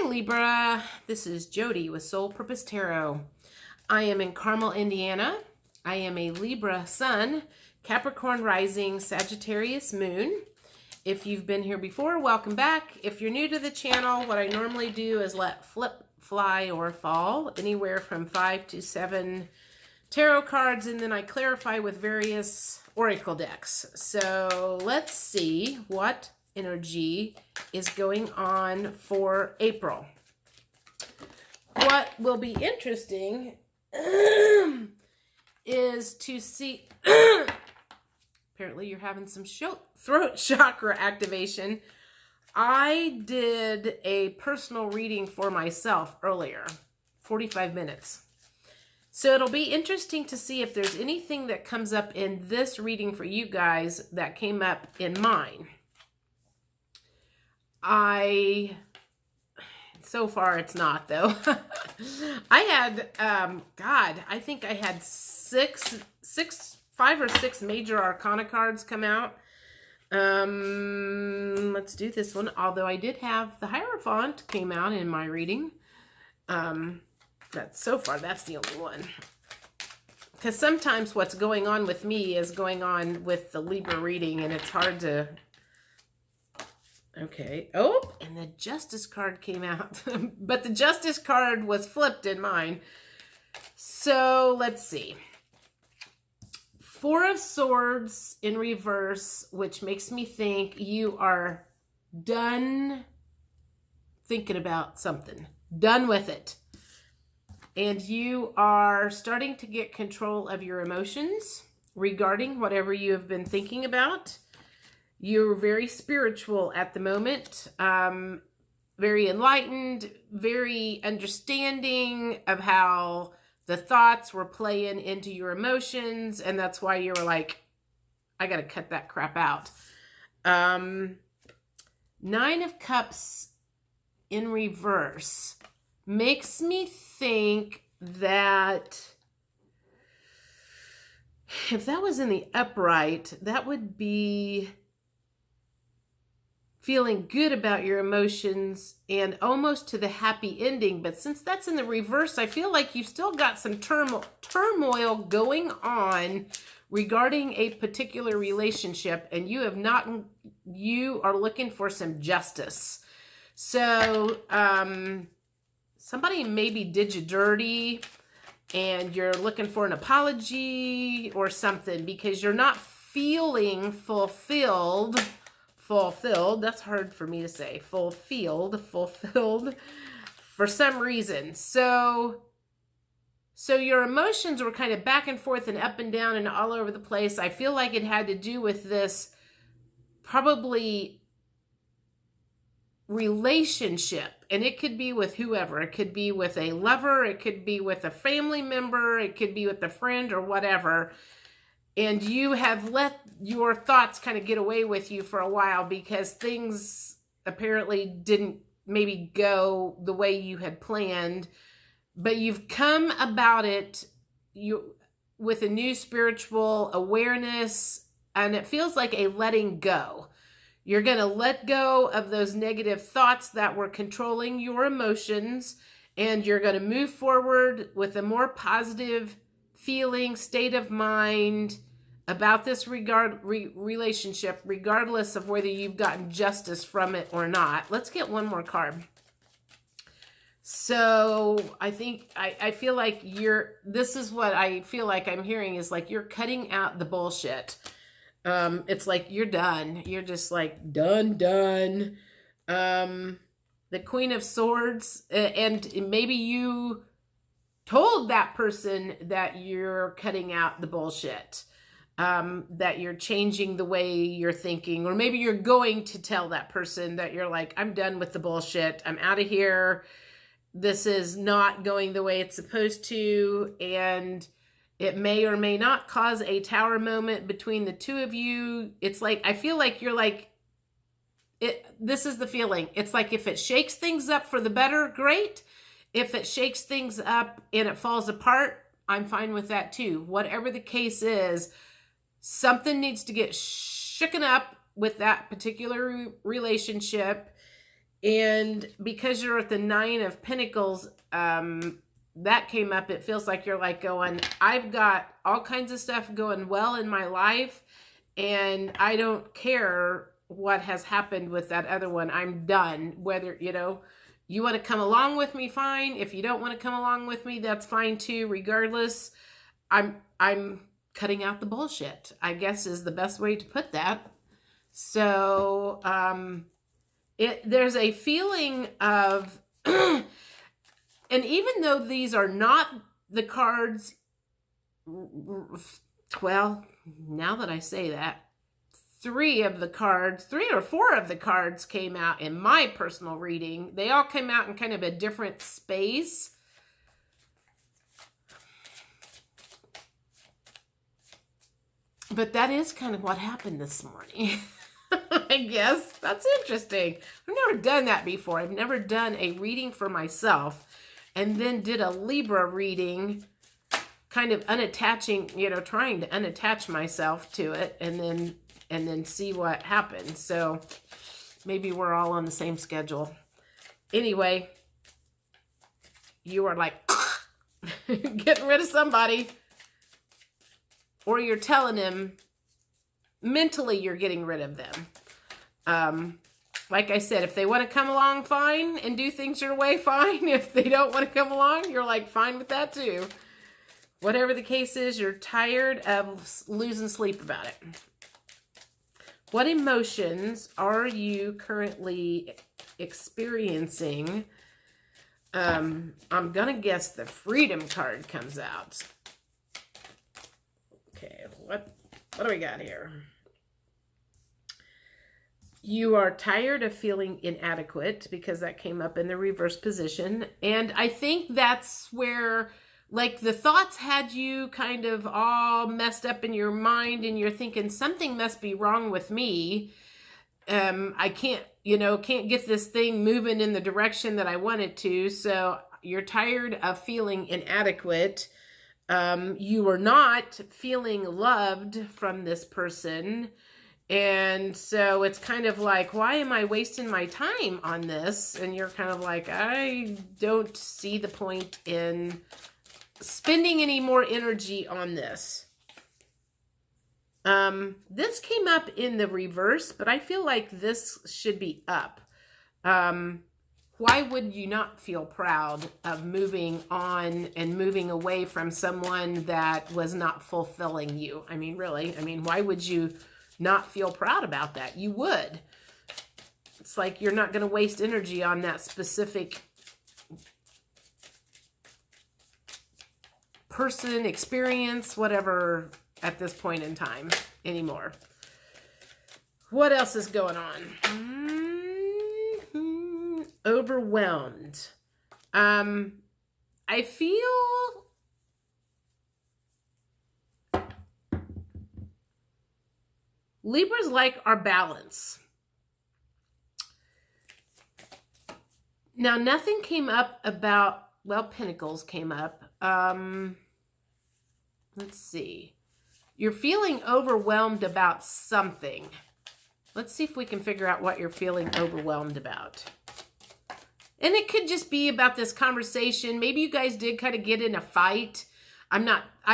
Hi Libra, this is Jody with Soul Purpose Tarot. I am in Carmel, Indiana. I am a Libra Sun, Capricorn Rising, Sagittarius Moon. If you've been here before, welcome back. If you're new to the channel, what I normally do is let flip, fly, or fall anywhere from 5 to 7 tarot cards, and then I clarify with various oracle decks. So let's see what energy is going on for April. What will be interesting is to see apparently you're having some throat chakra activation. I did a personal reading for myself earlier, 45 minutes. So it'll be interesting to see if there's anything that comes up in this reading for you guys that came up in mine. So far it's not though. I had, I think I had 5 or 6 major arcana cards come out. Let's do this one. Although I did have the Hierophant came out in my reading. So far, that's the only one. Because sometimes what's going on with me is going on with the Libra reading, and it's hard to... Okay. Oh, and the Justice card came out. But the Justice card was flipped in mine. So, let's see. 4 of Swords in reverse, which makes me think you are done thinking about something. Done with it. And you are starting to get control of your emotions regarding whatever you have been thinking about. You're very spiritual at the moment, very enlightened, very understanding of how the thoughts were playing into your emotions. And that's why you were like, I got to cut that crap out. 9 of Cups in reverse makes me think that if that was in the upright, that would be feeling good about your emotions and almost to the happy ending. But since that's in the reverse, I feel like you've still got some turmoil going on regarding a particular relationship, and you are looking for some justice. So, somebody maybe did you dirty and you're looking for an apology or something because you're not feeling fulfilled. That's hard for me to say. Fulfilled for some reason. So your emotions were kind of back and forth and up and down and all over the place. I feel like it had to do with this probably relationship, and it could be with whoever. It could be with a lover, it could be with a family member, it could be with a friend or whatever, and you have let your thoughts kind of get away with you for a while because things apparently didn't maybe go the way you had planned, but you've come about it with a new spiritual awareness, and it feels like a letting go. You're going to let go of those negative thoughts that were controlling your emotions, and you're going to move forward with a more positive feeling, state of mind about this relationship, regardless of whether you've gotten justice from it or not. Let's get one more card. So I feel like this is what I feel like I'm hearing is like you're cutting out the bullshit. It's like you're done. You're just like done. The Queen of Swords, and maybe you told that person that you're cutting out the bullshit, that you're changing the way you're thinking, or maybe you're going to tell that person that you're like, I'm done with the bullshit. I'm out of here. This is not going the way it's supposed to, and it may or may not cause a tower moment between the two of you. It's like, I feel like you're like, this is the feeling. It's like if it shakes things up for the better, great. If it shakes things up and it falls apart, I'm fine with that too. Whatever the case is, something needs to get shooken up with that particular relationship. And because you're at the 9 of Pentacles, that came up. It feels like you're like going, I've got all kinds of stuff going well in my life, and I don't care what has happened with that other one. I'm done. Whether, you want to come along with me, fine. If you don't want to come along with me, that's fine too. Regardless, I'm cutting out the bullshit, I guess is the best way to put that. So, there's a feeling of, and even though these are not the cards, well, now that I say that, 3 or 4 of the cards came out in my personal reading. They all came out in kind of a different space. But that is kind of what happened this morning. I guess that's interesting. I've never done that before. I've never done a reading for myself and then did a Libra reading, kind of unattaching, trying to unattach myself to it and then see what happens. So maybe we're all on the same schedule. Anyway, you are like getting rid of somebody, or you're telling him mentally you're getting rid of them. Like I said, if they want to come along, fine, and do things your way, fine. If they don't want to come along, you're like, fine with that too. Whatever the case is, you're tired of losing sleep about it. What emotions are you currently experiencing? I'm going to guess the Freedom card comes out. Okay, what do we got here? You are tired of feeling inadequate, because that came up in the reverse position. And I think that's where, like, the thoughts had you kind of all messed up in your mind, and you're thinking something must be wrong with me. I can't get this thing moving in the direction that I want it to. So you're tired of feeling inadequate. You are not feeling loved from this person. And so it's kind of like, why am I wasting my time on this? And you're kind of like, I don't see the point in spending any more energy on this. This came up in the reverse, but I feel like this should be up. Why would you not feel proud of moving on and moving away from someone that was not fulfilling you? I mean, really, why would you not feel proud about that? You would. It's like you're not going to waste energy on that specific person, experience, whatever, at this point in time anymore. What else is going on? Overwhelmed. I feel Libra's like our balance. Now, nothing came up about, well, Pentacles came up. Let's see. You're feeling overwhelmed about something. Let's see if we can figure out what you're feeling overwhelmed about. And it could just be about this conversation. Maybe you guys did kind of get in a fight. I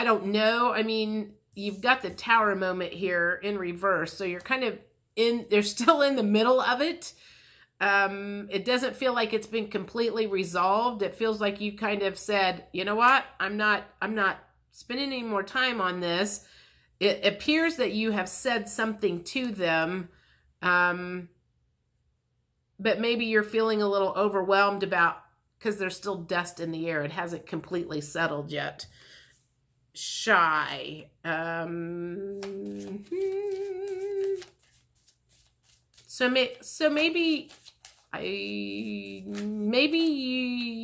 don't know. I mean, you've got the Tower moment here in reverse. So you're kind of they're still in the middle of it. It doesn't feel like it's been completely resolved. It feels like you kind of said, you know what? I'm not spending any more time on this. It appears that you have said something to them. But maybe you're feeling a little overwhelmed about, because there's still dust in the air. It hasn't completely settled yet. Shy. So maybe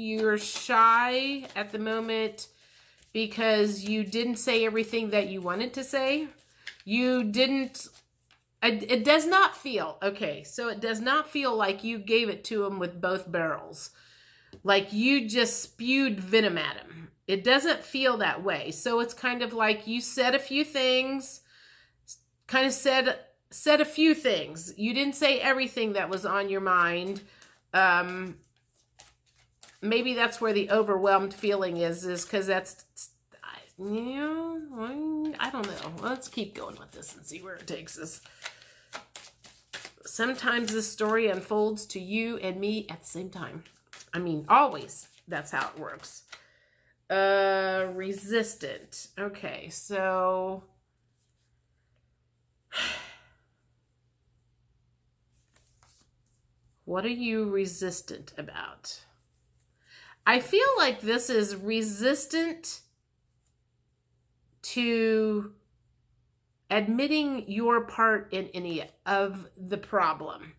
you're shy at the moment because you didn't say everything that you wanted to say. It does not feel, okay, so it does not feel like you gave it to him with both barrels. Like you just spewed venom at him. It doesn't feel that way. So it's kind of like you said a few things, kind of said a few things. You didn't say everything that was on your mind. Maybe that's where the overwhelmed feeling is because that's, I don't know. Let's keep going with this and see where it takes us. Sometimes this story unfolds to you and me at the same time. I mean, always. That's how it works. Resistant. Okay, so what are you resistant about? I feel like this is resistant to admitting your part in any of the problem.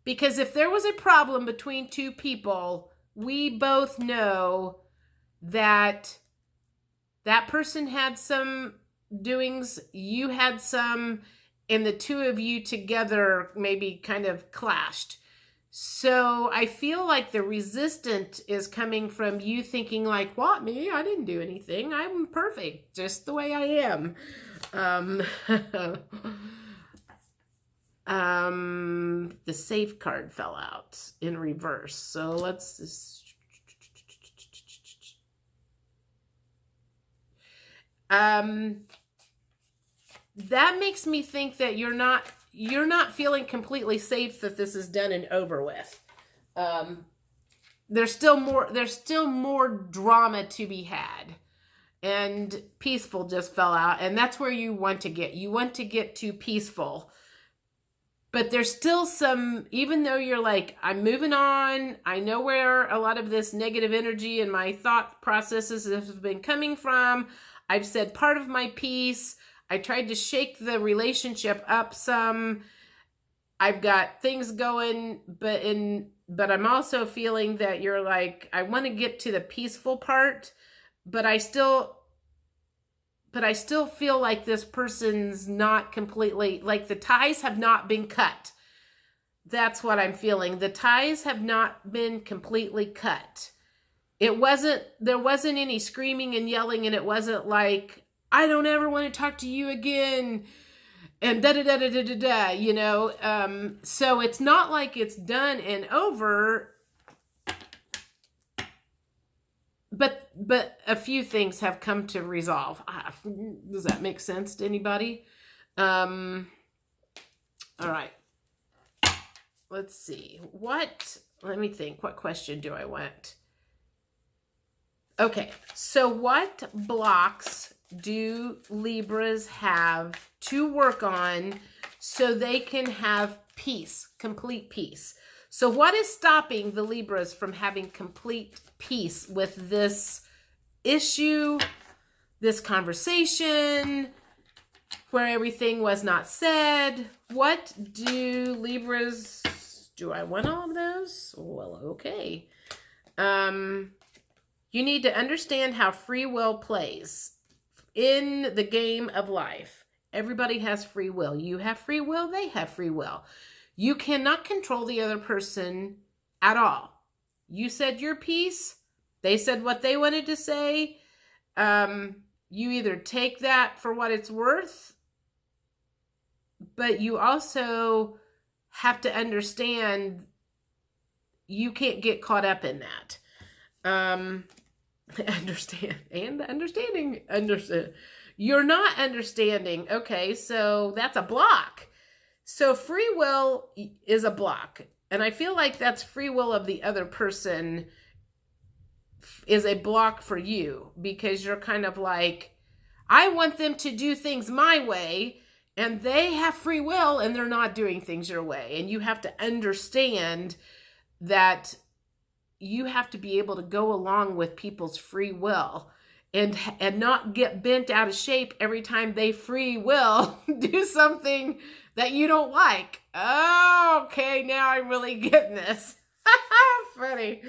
Because if there was a problem between two people, we both know that that person had some doings, you had some, and the two of you together maybe kind of clashed. So I feel like the resistant is coming from you thinking like, what, me? I didn't do anything. I'm perfect, just the way I am. The safe card fell out in reverse. So let's just... that makes me think that you're not feeling completely safe that this is done and over with. There's still more drama to be had. And peaceful just fell out, and that's where you want to get. You want to get to peaceful. But there's still some, even though you're like, I'm moving on, I know where a lot of this negative energy and my thought processes have been coming from. I've said part of my piece. I tried to shake the relationship up some. I've got things going, but I'm also feeling that you're like, I want to get to the peaceful part, but I still feel like this person's not completely, like the ties have not been cut. That's what I'm feeling. The ties have not been completely cut. There wasn't any screaming and yelling, and it wasn't like, I don't ever want to talk to you again, and da-da-da-da-da-da-da, you know? So it's not like it's done and over, but a few things have come to resolve. Does that make sense to anybody? All right. Let's see. Let me think. What question do I want? Okay. So what blocks do Libras have to work on so they can have peace, complete peace? So what is stopping the Libras from having complete peace with this issue, this conversation, where everything was not said? What do Libras, do I want all of those? Well, okay. You need to understand how free will plays in the game of life. Everybody has free will. You have free will, they have free will. You cannot control the other person at all. You said your piece. They said what they wanted to say. You either take that for what it's worth, but you also have to understand you can't get caught up in that. Understanding. You're not understanding. Okay, so that's a block. So free will is a block. And I feel like that's free will of the other person is a block for you, because you're kind of like, I want them to do things my way, and they have free will and they're not doing things your way. And you have to understand that you have to be able to go along with people's free will and not get bent out of shape every time they free will do something that you don't like. Oh, okay, now I'm really getting this. Funny.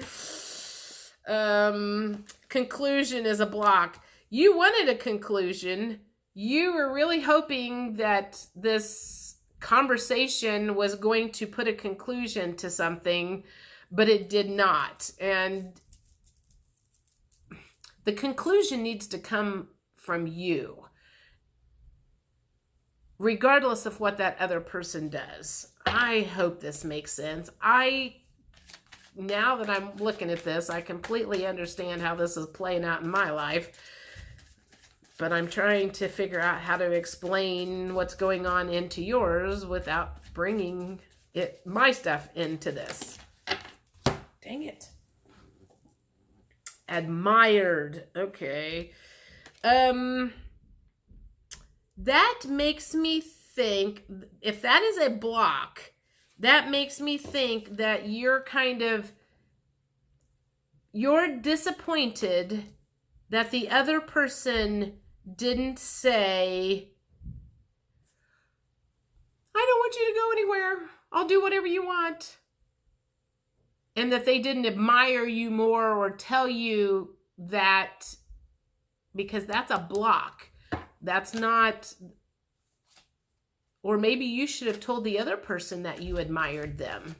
Conclusion is a block. You wanted a conclusion. You were really hoping that this conversation was going to put a conclusion to something, but it did not. And the conclusion needs to come from you. regardless of what that other person does. I hope this makes sense. Now that I'm looking at this, I completely understand how this is playing out in my life. But I'm trying to figure out how to explain what's going on into yours without bringing my stuff into this. Dang it. Admired. Okay. That makes me think, if that is a block, that makes me think that you're disappointed that the other person didn't say, I don't want you to go anywhere. I'll do whatever you want. And that they didn't admire you more or tell you that, because that's a block. That's not, or maybe you should have told the other person that you admired them.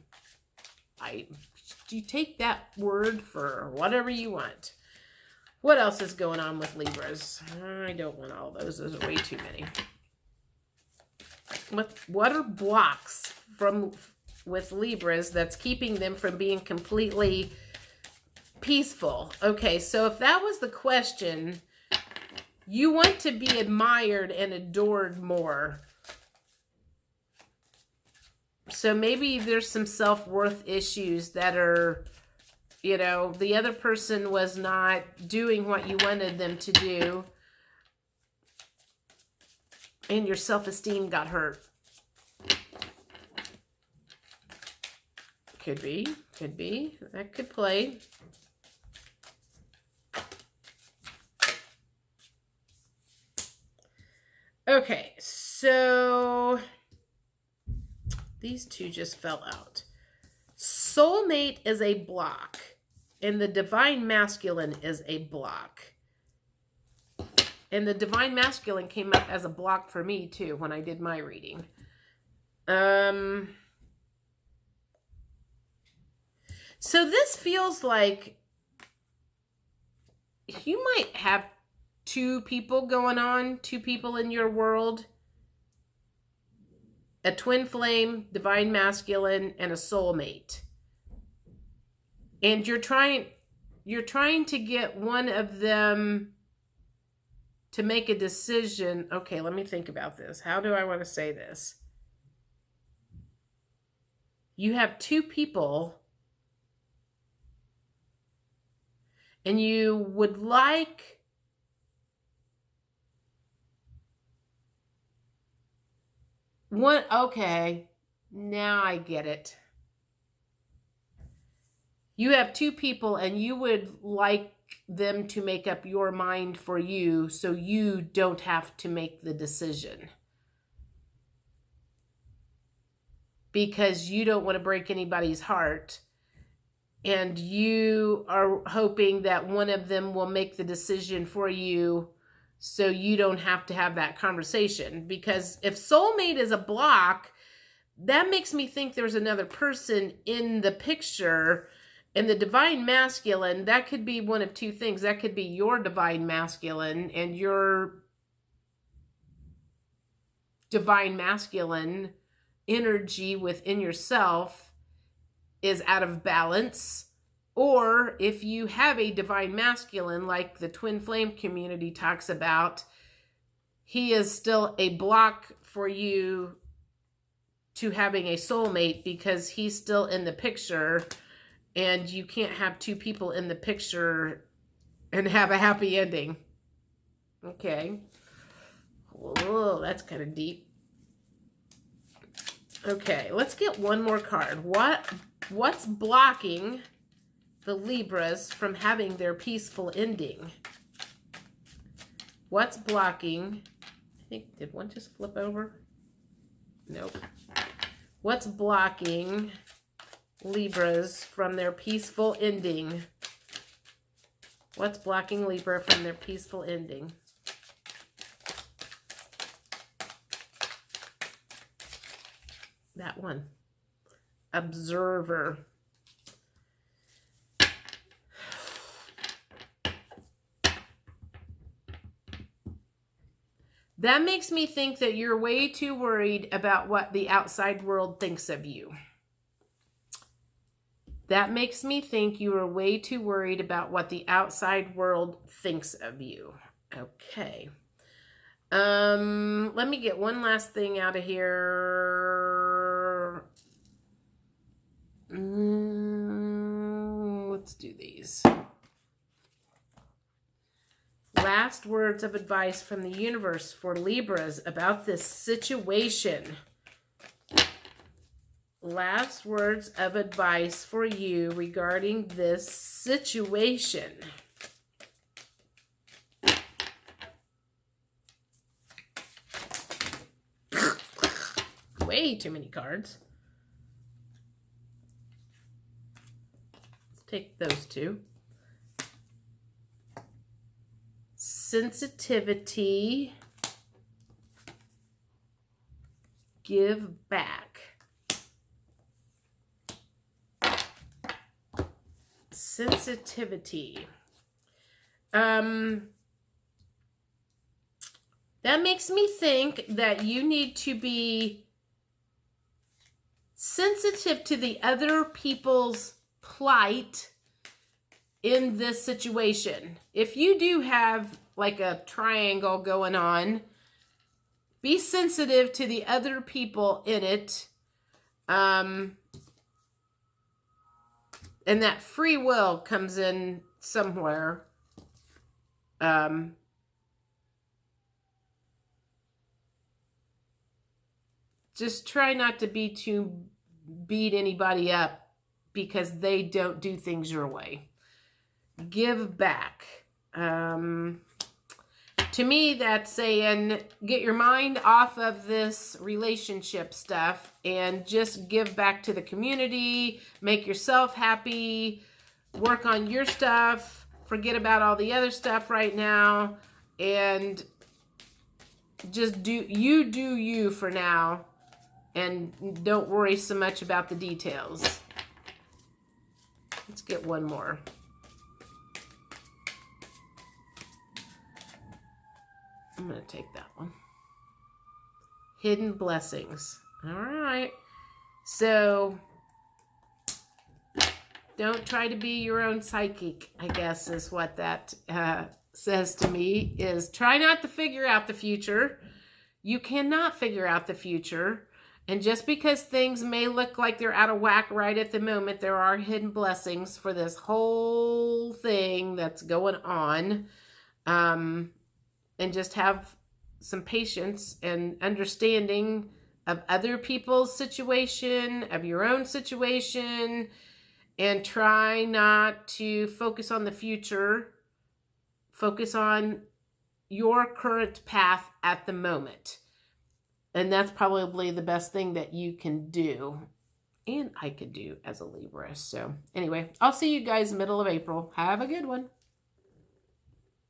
You take that word for whatever you want. What else is going on with Libras? I don't want all those. Those are way too many. What are blocks with Libras that's keeping them from being completely peaceful? Okay, so if that was the question, you want to be admired and adored more. So maybe there's some self-worth issues that are, the other person was not doing what you wanted them to do, and your self-esteem got hurt. Could be. That could play. Okay, so these two just fell out. Soulmate is a block, and the divine masculine is a block. And the divine masculine came up as a block for me too when I did my reading. So this feels like you might have two people going on, two people in your world. A twin flame, divine masculine, and a soulmate. And you're trying to get one of them to make a decision. Okay, let me think about this. How do I want to say this? You have two people, and you would like one. Okay, now I get it. You have two people, and you would like them to make up your mind for you so you don't have to make the decision. Because you don't want to break anybody's heart. And you are hoping that one of them will make the decision for you so you don't have to have that conversation. Because if soulmate is a block, that makes me think there's another person in the picture. And the divine masculine, that could be one of two things. That could be your divine masculine, and your divine masculine energy within yourself is out of balance. Or if you have a divine masculine, like the twin flame community talks about, he is still a block for you to having a soulmate because he's still in the picture. And you can't have two people in the picture and have a happy ending. Okay. Whoa, that's kind of deep. Okay, let's get one more card. What's blocking the Libras from having their peaceful ending? What's blocking? I think, did one just flip over? Nope. What's blocking Libras from their peaceful ending? What's blocking Libra from their peaceful ending? That one. Observer. That makes me think that you're way too worried about what the outside world thinks of you. That makes me think you are way too worried about what the outside world thinks of you. Okay. Let me get one last thing out of here. Let's do these. Last words of advice from the universe for Libras about this situation. Last words of advice for you regarding this situation. Way too many cards. Let's take those two. Sensitivity. Give back. Sensitivity. That makes me think that you need to be sensitive to the other people's plight in this situation. If you do have like a triangle going on, be sensitive to the other people in it. And that free will comes in somewhere. Just try not to beat anybody up because they don't do things your way. Give back. To me, that's saying get your mind off of this relationship stuff and just give back to the community, make yourself happy, work on your stuff, forget about all the other stuff right now, and just do you for now, and don't worry so much about the details. Let's get one more. I'm going to take that one. Hidden blessings. All right. So, don't try to be your own psychic, I guess is what that says to me, is try not to figure out the future. You cannot figure out the future. And just because things may look like they're out of whack right at the moment, there are hidden blessings for this whole thing that's going on. And just have some patience and understanding of other people's situation, of your own situation, and try not to focus on the future. Focus on your current path at the moment. And that's probably the best thing that you can do. And I could do as a Libra. So anyway, I'll see you guys middle of April. Have a good one.